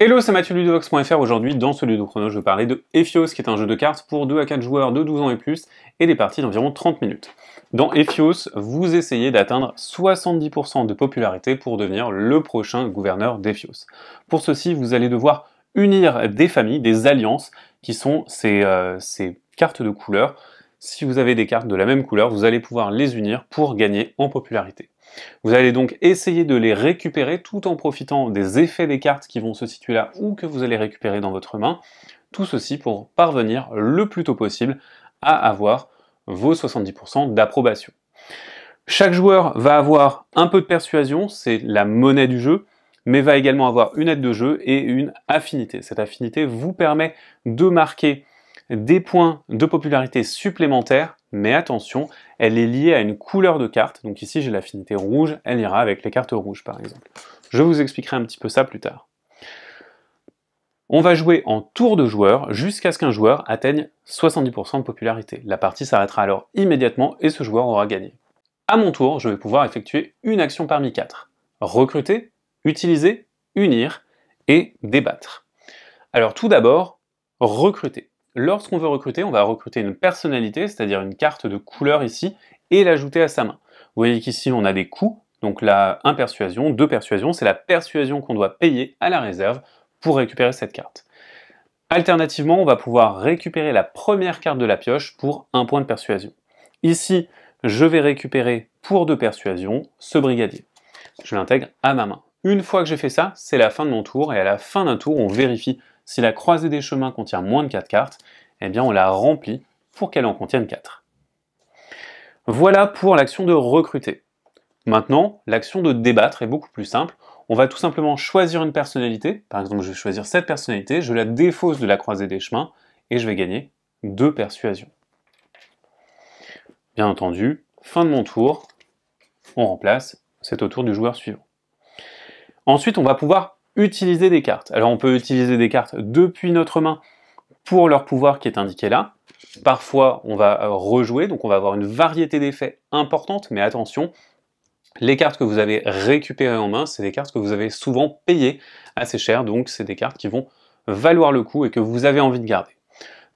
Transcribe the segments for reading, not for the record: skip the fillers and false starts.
Hello, c'est Mathieu Ludovox.fr. Aujourd'hui, dans ce Ludo Chrono, je vais parler de Ephios, qui est un jeu de cartes pour 2 à 4 joueurs de 12 ans et plus, et des parties d'environ 30 minutes. Dans Ephios, vous essayez d'atteindre 70% de popularité pour devenir le prochain gouverneur d'Ephios. Pour ceci, vous allez devoir unir des familles, des alliances, qui sont ces cartes de couleur. Si vous avez des cartes de la même couleur, vous allez pouvoir les unir pour gagner en popularité. Vous allez donc essayer de les récupérer tout en profitant des effets des cartes qui vont se situer là ou que vous allez récupérer dans votre main. Tout ceci pour parvenir le plus tôt possible à avoir vos 70% d'approbation. Chaque joueur va avoir un peu de persuasion, c'est la monnaie du jeu, mais va également avoir une aide de jeu et une affinité. Cette affinité vous permet de marquer des points de popularité supplémentaires, mais attention, elle est liée à une couleur de carte. Donc ici j'ai l'affinité rouge, elle ira avec les cartes rouges par exemple. Je vous expliquerai un petit peu ça plus tard. On va jouer en tour de joueur jusqu'à ce qu'un joueur atteigne 70% de popularité. La partie s'arrêtera alors immédiatement et ce joueur aura gagné. À mon tour, je vais pouvoir effectuer une action parmi 4. Recruter, utiliser, unir et débattre. Alors tout d'abord, recruter. Lorsqu'on veut recruter, on va recruter une personnalité, c'est-à-dire une carte de couleur ici, et l'ajouter à sa main. Vous voyez qu'ici on a des coûts, donc là 1 persuasion, 2 persuasion, c'est la persuasion qu'on doit payer à la réserve pour récupérer cette carte. Alternativement, on va pouvoir récupérer la première carte de la pioche pour 1 point de persuasion. Ici, je vais récupérer pour 2 persuasions ce brigadier. Je l'intègre à ma main. Une fois que j'ai fait ça, c'est la fin de mon tour, et à la fin d'un tour, on vérifie si la croisée des chemins contient moins de 4 cartes, eh bien on la remplit pour qu'elle en contienne 4. Voilà pour l'action de recruter. Maintenant, l'action de débattre est beaucoup plus simple. On va tout simplement choisir une personnalité. Par exemple, je vais choisir cette personnalité, je la défausse de la croisée des chemins, et je vais gagner 2 persuasions. Bien entendu, fin de mon tour, on remplace, c'est au tour du joueur suivant. Ensuite, on va pouvoir utiliser des cartes. Alors on peut utiliser des cartes depuis notre main pour leur pouvoir qui est indiqué là. Parfois on va rejouer, donc on va avoir une variété d'effets importante, mais attention, les cartes que vous avez récupérées en main, c'est des cartes que vous avez souvent payées assez cher, donc c'est des cartes qui vont valoir le coup et que vous avez envie de garder.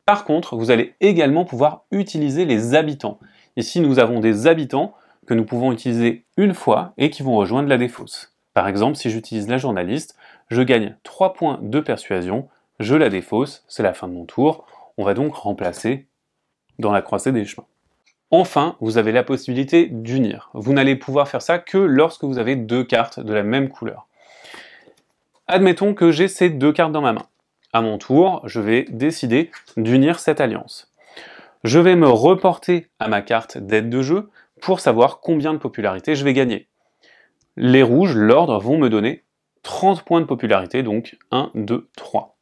Par contre, vous allez également pouvoir utiliser les habitants. Ici nous avons des habitants que nous pouvons utiliser une fois et qui vont rejoindre la défausse. Par exemple, si j'utilise la journaliste, je gagne 3 points de persuasion, je la défausse, c'est la fin de mon tour, on va donc remplacer dans la croisée des chemins. Enfin, vous avez la possibilité d'unir. Vous n'allez pouvoir faire ça que lorsque vous avez 2 cartes de la même couleur. Admettons que j'ai ces 2 cartes dans ma main. À mon tour, je vais décider d'unir cette alliance. Je vais me reporter à ma carte d'aide de jeu pour savoir combien de popularité je vais gagner. Les rouges, l'ordre, vont me donner 30 points de popularité, donc 1, 2, 3,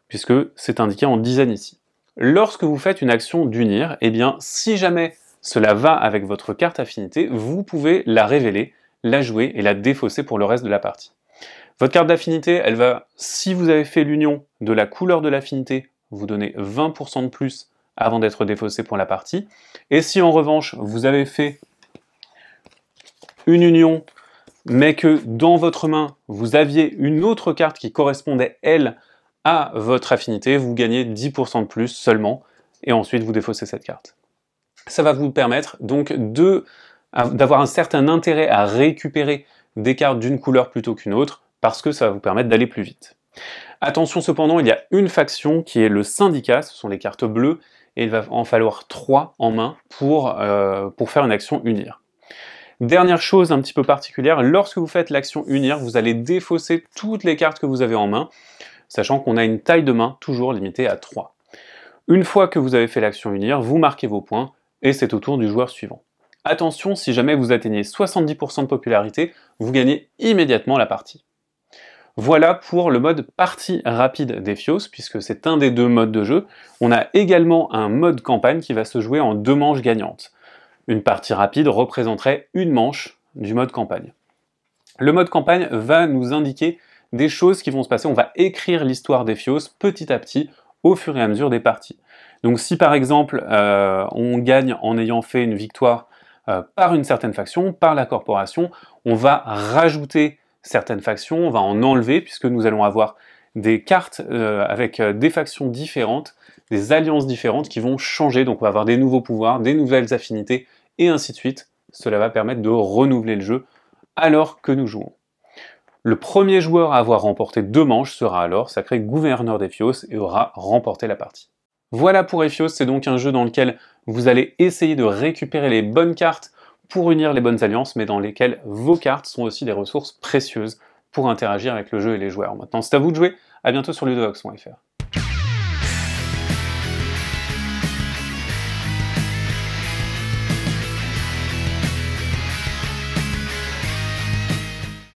puisque c'est indiqué en dizaines ici. Lorsque vous faites une action d'unir, eh bien, si jamais cela va avec votre carte affinité, vous pouvez la révéler, la jouer et la défausser pour le reste de la partie. Votre carte d'affinité, elle va, si vous avez fait l'union de la couleur de l'affinité, vous donner 20% de plus avant d'être défaussé pour la partie. Et si en revanche, vous avez fait une union mais que dans votre main, vous aviez une autre carte qui correspondait, elle, à votre affinité, vous gagnez 10% de plus seulement, et ensuite vous défaussez cette carte. Ça va vous permettre donc d'avoir un certain intérêt à récupérer des cartes d'une couleur plutôt qu'une autre, parce que ça va vous permettre d'aller plus vite. Attention cependant, il y a une faction qui est le syndicat, ce sont les cartes bleues, et il va en falloir 3 en main pour faire une action unir. Dernière chose un petit peu particulière, lorsque vous faites l'action unir, vous allez défausser toutes les cartes que vous avez en main, sachant qu'on a une taille de main toujours limitée à 3. Une fois que vous avez fait l'action unir, vous marquez vos points, et c'est au tour du joueur suivant. Attention, si jamais vous atteignez 70% de popularité, vous gagnez immédiatement la partie. Voilà pour le mode partie rapide d'Ephios, puisque c'est un des 2 modes de jeu. On a également un mode campagne qui va se jouer en 2 manches gagnantes. Une partie rapide représenterait une manche du mode campagne. Le mode campagne va nous indiquer des choses qui vont se passer. On va écrire l'histoire d'Ephios petit à petit au fur et à mesure des parties. Donc si par exemple on gagne en ayant fait une victoire par une certaine faction, par la corporation, on va rajouter certaines factions, on va en enlever puisque nous allons avoir des cartes avec des factions différentes, des alliances différentes qui vont changer, donc on va avoir des nouveaux pouvoirs, des nouvelles affinités, et ainsi de suite. Cela va permettre de renouveler le jeu alors que nous jouons. Le premier joueur à avoir remporté 2 manches sera alors sacré gouverneur d'Ephios et aura remporté la partie. Voilà pour Ephios, c'est donc un jeu dans lequel vous allez essayer de récupérer les bonnes cartes pour unir les bonnes alliances, mais dans lesquelles vos cartes sont aussi des ressources précieuses pour interagir avec le jeu et les joueurs. Maintenant, c'est à vous de jouer, à bientôt sur ludovox.fr.